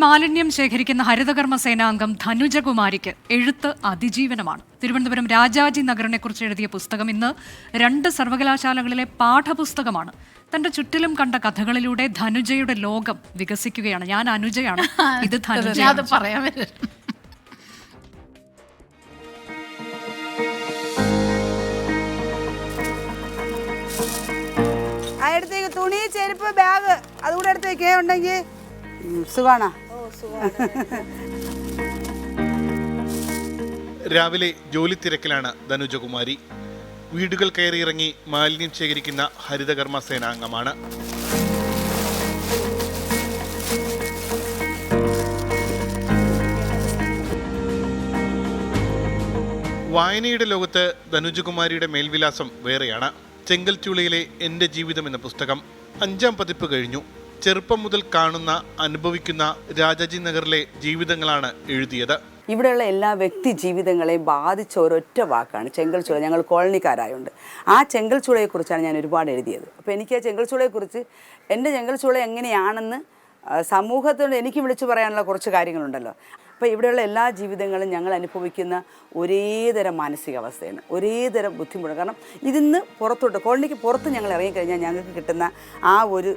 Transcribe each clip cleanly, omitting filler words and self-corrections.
മാലിന്യം ശേഖരിക്കുന്ന ഹരിതകർമ്മ സേനാംഗം ധനുജകുമാരിക്ക് എഴുത്ത് അതിജീവനമാണ്. തിരുവനന്തപുരം രാജാജി നഗറിനെക്കുറിച്ച് എഴുതിയ പുസ്തകം ഇന്ന് 2 സർവകലാശാലകളിലെ പാഠപുസ്തകമാണ്. തന്റെ ചുറ്റിലും കണ്ട കഥകളിലൂടെ ധനുജയുടെ ലോകം വികസിക്കുകയാണ്. ഞാൻ അനുജയാണ്, ഇത് ധനുജ. അടുത്തേക്ക് തുണി, ചെരുപ്പ്, ബാഗ് അതുകൂടെ അടുത്ത് വെക്കേ ഉണ്ടെങ്കിൽ സുഖാണോ? രാവിലെ ജോലി തിരക്കിലാണ് ധനുജകുമാരി. വീടുകൾ കയറിയിറങ്ങി മാലിന്യം ശേഖരിക്കുന്ന ഹരിതകർമ്മ സേനാംഗമാണ്. വായനയുടെ ലോകത്ത് ധനുജകുമാരിയുടെ മേൽവിലാസം വേറെയാണ്. ചെങ്കൽച്ചൂളയിലെ എൻ്റെ ജീവിതം എന്ന പുസ്തകം 5ാം പതിപ്പ് കഴിഞ്ഞു. ചെറുപ്പം മുതൽ കാണുന്ന, അനുഭവിക്കുന്ന രാജാജി നഗറിലെ ജീവിതങ്ങളാണ് എഴുതിയത്. ഇവിടെയുള്ള എല്ലാ വ്യക്തി ജീവിതങ്ങളെയും ബാധിച്ച ഒരൊറ്റ വാക്കാണ് ചെങ്കൽച്ചൂള. ഞങ്ങൾ കോളനിക്കാരായുണ്ട്. ആ ചെങ്കൽച്ചൂളയെക്കുറിച്ചാണ് ഞാൻ ഒരുപാട് എഴുതിയത്. അപ്പോൾ എനിക്ക് ആ ചെങ്കൽച്ചൂളയെക്കുറിച്ച്, എൻ്റെ ചെങ്കൽച്ചൂള എങ്ങനെയാണെന്ന് സമൂഹത്തോട് എനിക്ക് വിളിച്ചു പറയാനുള്ള കുറച്ച് കാര്യങ്ങളുണ്ടല്ലോ. അപ്പോൾ ഇവിടെയുള്ള എല്ലാ ജീവിതങ്ങളും ഞങ്ങൾ അനുഭവിക്കുന്ന ഒരേതരം മാനസികാവസ്ഥയാണ്, ഒരേതരം ബുദ്ധിമുട്ട്. കാരണം ഇതിന്ന് പുറത്തോട്ട്, കോളനിക്ക് പുറത്ത് ഞങ്ങൾ ഇറങ്ങിക്കഴിഞ്ഞാൽ ഞങ്ങൾക്ക് കിട്ടുന്ന ആ ഒരു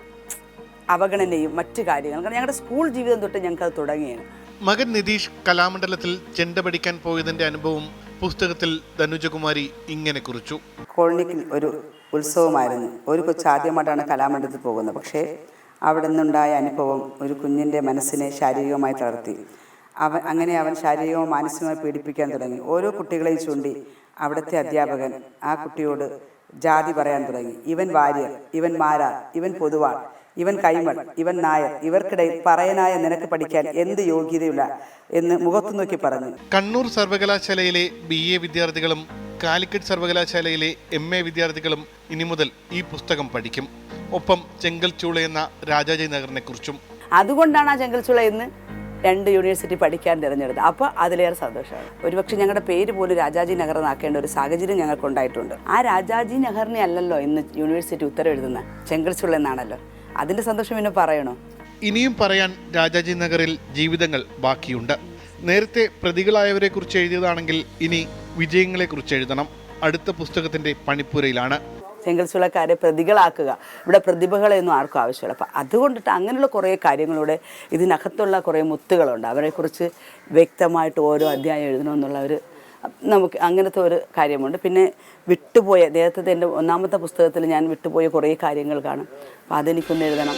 അവഗണനയും മറ്റു കാര്യങ്ങളും, കാരണം ഞങ്ങളുടെ സ്കൂൾ ജീവിതം തൊട്ട് ഞങ്ങൾക്കത് തുടങ്ങിയാണ്. മകൻ നിതീഷ് കലാമണ്ഡലത്തിൽ ചെണ്ട പഠിക്കാൻ പോയതിൻ്റെ അനുഭവം പുസ്തകത്തിൽ ധനുജകുമാരി ഇങ്ങനെ കുറിച്ചു. കോളനിക്ക് ഒരു ഉത്സവമായിരുന്നു. ഒരു കൊച്ച് ആദ്യമായിട്ടാണ് കലാമണ്ഡലത്തിൽ പോകുന്നത്. പക്ഷേ അവിടെ നിന്നുണ്ടായ അനുഭവം ഒരു കുഞ്ഞിൻ്റെ മനസ്സിനെ ശാരീരികമായി തളർത്തി. അവൻ ശാരീരികവും മാനസികമായി പീഡിപ്പിക്കാൻ തുടങ്ങി. ഓരോ കുട്ടികളെയും ചൂണ്ടി അവിടുത്തെ അധ്യാപകൻ ആ കുട്ടിയോട് ജാതി പറയാൻ തുടങ്ങി. ഇവൻ വാര്യർ, ഇവൻ മാരാർ, ഇവൻ പൊതുവാൾ, ഇവൻ കൈമൾ, ഇവൻ നായർ, ഇവർക്കിടയിൽ പറയനായ നിനക്ക് പഠിക്കാൻ എന്ത് യോഗ്യതയില്ല എന്ന് മുഖത്തു നോക്കി പറഞ്ഞു. കണ്ണൂർ സർവകലാശാലയിലെ BA വിദ്യാർത്ഥികളും കാലിക്കറ്റ് സർവകലാശാലയിലെ MA വിദ്യാർത്ഥികളും ഇനി മുതൽ ഈ പുസ്തകം പഠിക്കും. ഒപ്പം ചെങ്കൽച്ചൂള എന്ന രാജാജി നഗറിനെ കുറിച്ചും. അതുകൊണ്ടാണ് ആ ചെങ്കൽച്ചൂള ഇന്ന് 2 യൂണിവേഴ്സിറ്റി പഠിക്കാൻ തിരഞ്ഞെടുത്തത്. അപ്പോൾ അതിലേറെ സന്തോഷമാണ്. ഒരുപക്ഷെ ഞങ്ങളുടെ പേര് പോലും രാജാജി നഗർ എന്നാക്കേണ്ട ഒരു സാഹചര്യം ഞങ്ങൾക്കുണ്ടായിട്ടുണ്ട്. ആ രാജാജി നഗറിനെ അല്ലല്ലോ ഇന്ന് യൂണിവേഴ്സിറ്റി ഉത്തരവെഴുതുന്ന, ചെങ്കൽച്ചൂള എന്നാണല്ലോ. അതിൻ്റെ സന്തോഷം പിന്നെ പറയണോ? ഇനിയും പറയാൻ രാജാജി നഗറിൽ ജീവിതങ്ങൾ ബാക്കിയുണ്ട്. നേരത്തെ പ്രതികളായവരെ കുറിച്ച് എഴുതിയതാണെങ്കിൽ ഇനി വിജയങ്ങളെക്കുറിച്ച് എഴുതണം. അടുത്ത പുസ്തകത്തിൻ്റെ പണിപ്പുരയിലാണ്. ചെങ്കൽച്ചൂളക്കാരെ പ്രതികളാക്കുക, ഇവിടെ പ്രതിഭകളെയൊന്നും ആർക്കും ആവശ്യമില്ല. അപ്പം അതുകൊണ്ടിട്ട് അങ്ങനെയുള്ള കുറേ കാര്യങ്ങളിലൂടെ ഇതിനകത്തുള്ള കുറേ മുത്തുകളുണ്ട്. അവരെക്കുറിച്ച് വ്യക്തമായിട്ട് ഓരോ അധ്യായം എഴുതണമെന്നുള്ള ഒരു നമുക്ക് അങ്ങനത്തെ ഒരു കാര്യമുണ്ട്. പിന്നെ വിട്ടുപോയ നേരത്തെ എൻ്റെ 1ാമത്തെ പുസ്തകത്തിൽ ഞാൻ വിട്ടുപോയ കുറേ കാര്യങ്ങൾ കാണും. അപ്പം അതെനിക്കൊന്ന് എഴുതണം.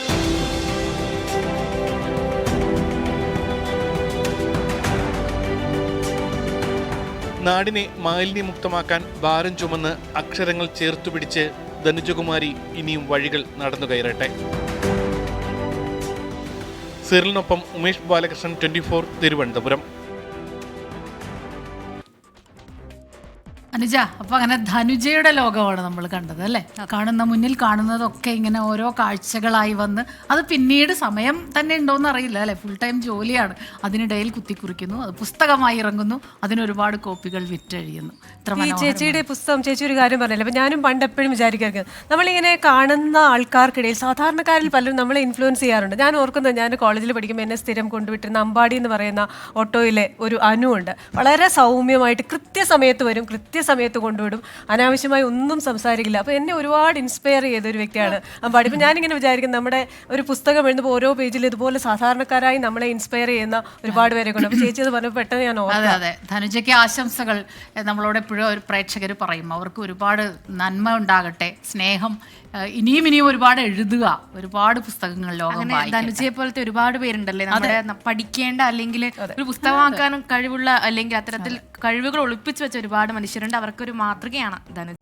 നാടിനെ മാലിന്യമുക്തമാക്കാൻ ഭാരം ചുമന്ന് അക്ഷരങ്ങൾ ചേർത്തുപിടിച്ച് ധനുജകുമാരി ഇനിയും വഴികൾ നടന്നു കയറട്ടെ. സിറിലിനൊപ്പം ഉമേഷ് ബാലകൃഷ്ണൻ, 24 തിരുവനന്തപുരം. അനുജ, അപ്പൊ അങ്ങനെ ധനുജയുടെ ലോകമാണ് നമ്മൾ കണ്ടത് അല്ലേ? മുന്നിൽ കാണുന്നതൊക്കെ ഇങ്ങനെ ഓരോ കാഴ്ചകളായി വന്ന് അത് പിന്നീട് സമയം തന്നെ ഉണ്ടോയെന്ന് അറിയില്ല അല്ലേ? ഫുൾ ടൈം ജോലിയാണ്. അതിനിടയിൽ കുത്തിക്കുറിക്കുന്നു, അത് പുസ്തകമായി ഇറങ്ങുന്നു, അതിനൊരുപാട് കോപ്പികൾ വിറ്റഴിയുന്നു. ഈ ചേച്ചിയുടെ പുസ്തകം, ചേച്ചി ഒരു കാര്യം പറഞ്ഞല്ലോ. അപ്പം ഞാനും പണ്ട് എപ്പോഴും വിചാരിക്കുന്നത്, നമ്മളിങ്ങനെ കാണുന്ന ആൾക്കാർക്കിടയിൽ സാധാരണക്കാരിൽ പലരും നമ്മളെ ഇൻഫ്ലുവൻസ് ചെയ്യാറുണ്ട്. ഞാൻ ഓർക്കുന്നത്, ഞാൻ കോളേജിൽ പഠിക്കുമ്പോൾ എന്നെ സ്ഥിരം കൊണ്ടുവിട്ടിരുന്ന അമ്പാടി എന്ന് പറയുന്ന ഓട്ടോയിലെ ഒരു അനുണ്ട്. വളരെ സൗമ്യമായിട്ട് കൃത്യസമയത്ത് വരും, കൃത്യസമയത്ത് കൊണ്ടുവിടും, അനാവശ്യമായി ഒന്നും സംസാരിക്കില്ല. അപ്പോൾ എന്നെ ഒരുപാട് ഇൻസ്പയർ ചെയ്ത ഒരു വ്യക്തിയാണ് അമ്പാടി. ഇപ്പം ഞാനിങ്ങനെ വിചാരിക്കും, നമ്മുടെ ഒരു പുസ്തകം എഴുതുമ്പോൾ ഓരോ പേജിൽ ഇതുപോലെ സാധാരണക്കാരായി നമ്മളെ ഇൻസ്പയർ ചെയ്യുന്ന ഒരുപാട് പേരെ കൊണ്ട്. അപ്പോൾ ചേച്ചി അത് പറഞ്ഞപ്പോൾ പെട്ടെന്ന് ഞാൻ ഓർക്കും. അതെ, ധനുജയ്ക്ക് ആശംസകൾ നമ്മളോട് എപ്പോഴും ഒരു പ്രേക്ഷകർ പറയും. അവർക്ക് ഒരുപാട് നന്മ ഉണ്ടാകട്ടെ, സ്നേഹം, ഇനിയും ഒരുപാട് എഴുതുക, ഒരുപാട് പുസ്തകങ്ങൾ ലോകം. ധനുജയെ പോലത്തെ ഒരുപാട് പേരുണ്ടല്ലേ നമ്മുടെ പഠിക്കേണ്ട, അല്ലെങ്കിൽ ഒരു പുസ്തകമാക്കാനും കഴിവുള്ള, അല്ലെങ്കിൽ അത്തരത്തിൽ കഴിവുകൾ ഒളിപ്പിച്ചു വെച്ച ഒരുപാട് മനുഷ്യരുണ്ട്. അവർക്കൊരു മാതൃകയാണ് ധനുജ.